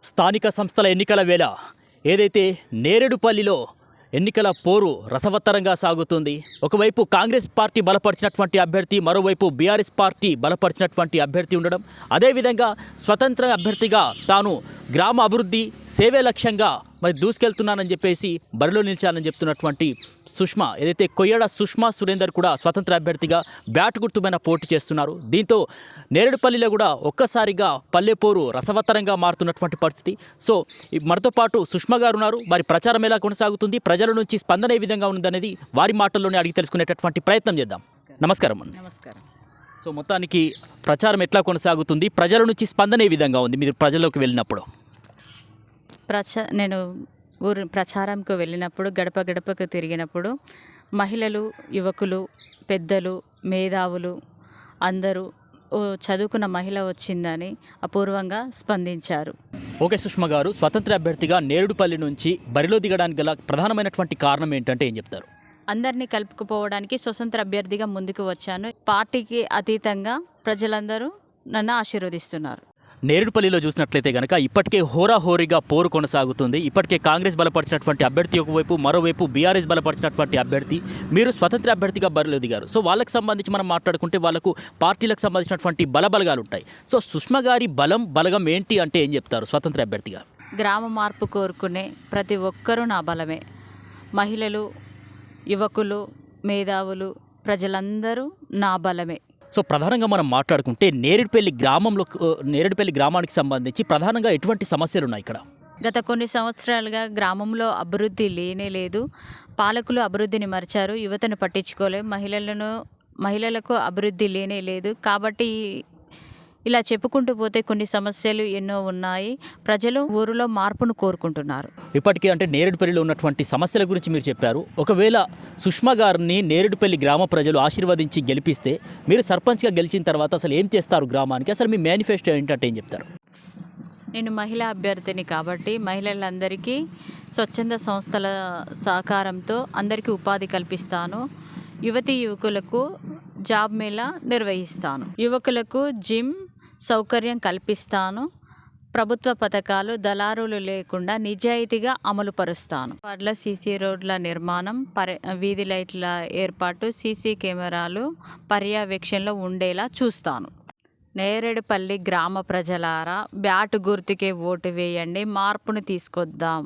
స్థానిక సంస్థల ఎన్నికల వేళ ఏదైతే నేరేడుపల్లిలో ఎన్నికల పోరు రసవత్తరంగా సాగుతుంది. ఒకవైపు కాంగ్రెస్ పార్టీ బలపరిచినటువంటి అభ్యర్థి, మరోవైపు బీఆర్ఎస్ పార్టీ బలపరిచినటువంటి అభ్యర్థి ఉండడం, అదేవిధంగా స్వతంత్ర అభ్యర్థిగా తాను గ్రామ అభివృద్ధి సేవే లక్ష్యంగా మరి దూసుకెళ్తున్నానని చెప్పేసి బరిలో నిలిచానని చెప్తున్నటువంటి సుష్మా, ఏదైతే కొయ్యడ సుష్మా సురేందర్ కూడా స్వతంత్ర అభ్యర్థిగా బ్యాట్ గుర్తుపైన పోటీ చేస్తున్నారు. దీంతో నేరేడుపల్లిలో కూడా ఒక్కసారిగా పల్లెపోరు రసవత్తరంగా మారుతున్నటువంటి పరిస్థితి. సో మనతో పాటు సుష్మా గారు ఉన్నారు. మరి ప్రచారం ఎలా కొనసాగుతుంది, ప్రజల నుంచి స్పందన ఏ విధంగా ఉందనేది వారి మాటల్లోనే అడిగి తెలుసుకునేటటువంటి ప్రయత్నం చేద్దాం. నమస్కారం అండి. నమస్కారం. సో మొత్తానికి ప్రచారం ఎట్లా కొనసాగుతుంది, ప్రజల నుంచి స్పందన ఏ విధంగా ఉంది మీరు ప్రజల్లోకి వెళ్ళినప్పుడు? నేను ప్రచారంకు వెళ్ళినప్పుడు గడప గడపకు తిరిగినప్పుడు మహిళలు, యువకులు, పెద్దలు, మేధావులు అందరూ చదువుకున్న మహిళ వచ్చిందని అపూర్వంగా స్పందించారు. ఓకే సుష్మా గారు, స్వతంత్ర అభ్యర్థిగా నేరేడుపల్లి నుంచి బరిలో దిగడానికి గల ప్రధానమైనటువంటి కారణం ఏంటంటే ఏం చెప్తారు? అందరినీ కలుపుకుపోవడానికి స్వతంత్ర అభ్యర్థిగా ముందుకు వచ్చాను. పార్టీకి అతీతంగా ప్రజలందరూ నన్ను ఆశీర్వదిస్తున్నారు. నేరేడుపల్లిలో చూసినట్లయితే కనుక ఇప్పటికే హోరాహోరీగా పోరు కొనసాగుతుంది. ఇప్పటికే కాంగ్రెస్ బలపరిచినటువంటి అభ్యర్థి ఒకవైపు, మరోవైపు బీఆర్ఎస్ బలపరిచినటువంటి అభ్యర్థి, మీరు స్వతంత్ర అభ్యర్థిగా బరిలో దిగారు. సో వాళ్ళకి సంబంధించి మనం మాట్లాడుకుంటే వాళ్ళకు పార్టీలకు సంబంధించినటువంటి బలబలగాలు ఉంటాయి. సో సుష్మా గారి బలగం ఏంటి అంటే ఏం చెప్తారు స్వతంత్ర అభ్యర్థిగా? గ్రామ మార్పు కోరుకునే ప్రతి ఒక్కరూ నా బలమే. మహిళలు, యువకులు, మేధావులు, ప్రజలందరూ నా బలమే. సో ప్రధానంగా మనం మాట్లాడుకుంటే నేరేడుపల్లి గ్రామానికి సంబంధించి ప్రధానంగా ఎటువంటి సమస్యలు ఉన్నాయి ఇక్కడ? గత కొన్ని సంవత్సరాలుగా గ్రామంలో అభివృద్ధి లేనే లేదు. పాలకులు అభివృద్ధిని మరిచారు, యువతను పట్టించుకోలేదు, మహిళలకు అభివృద్ధి లేనే లేదు. కాబట్టి ఇలా చెప్పుకుంటూ పోతే కొన్ని సమస్యలు ఎన్నో ఉన్నాయి. ప్రజలు ఊరిలో మార్పును కోరుకుంటున్నారు. ఇప్పటికే అంటే నేరేడుపల్లిలో ఉన్నటువంటి సమస్యల గురించి మీరు చెప్పారు. ఒకవేళ సుష్మా గారిని నేరేడుపల్లి గ్రామ ప్రజలు ఆశీర్వదించి గెలిపిస్తే, మీరు సర్పంచ్గా గెలిచిన తర్వాత అసలు ఏం చేస్తారు గ్రామానికి? అసలు మీ మేనిఫెస్టో ఏంటంటే ఏం చెప్తారు? నేను మహిళా అభ్యర్థిని కాబట్టి మహిళలందరికీ స్వచ్ఛంద సంస్థల సహకారంతో అందరికీ ఉపాధి కల్పిస్తాను. యువతీ యువకులకు జాబ్ మేళా నిర్వహిస్తాను. యువకులకు జిమ్ సౌకర్యం కల్పిస్తాను. ప్రభుత్వ పథకాలు దళారులు లేకుండా నిజాయితీగా అమలు పరుస్తాను. వాటిలో సీసీ రోడ్ల నిర్మాణం, వీధి లైట్ల ఏర్పాటు, సీసీ కెమెరాలు పర్యవేక్షణలో ఉండేలా చూస్తాను. నేరేడుపల్లి గ్రామ ప్రజలారా, బ్యాట్ గుర్తుకే ఓటు వేయండి, మార్పును తీసుకొద్దాం.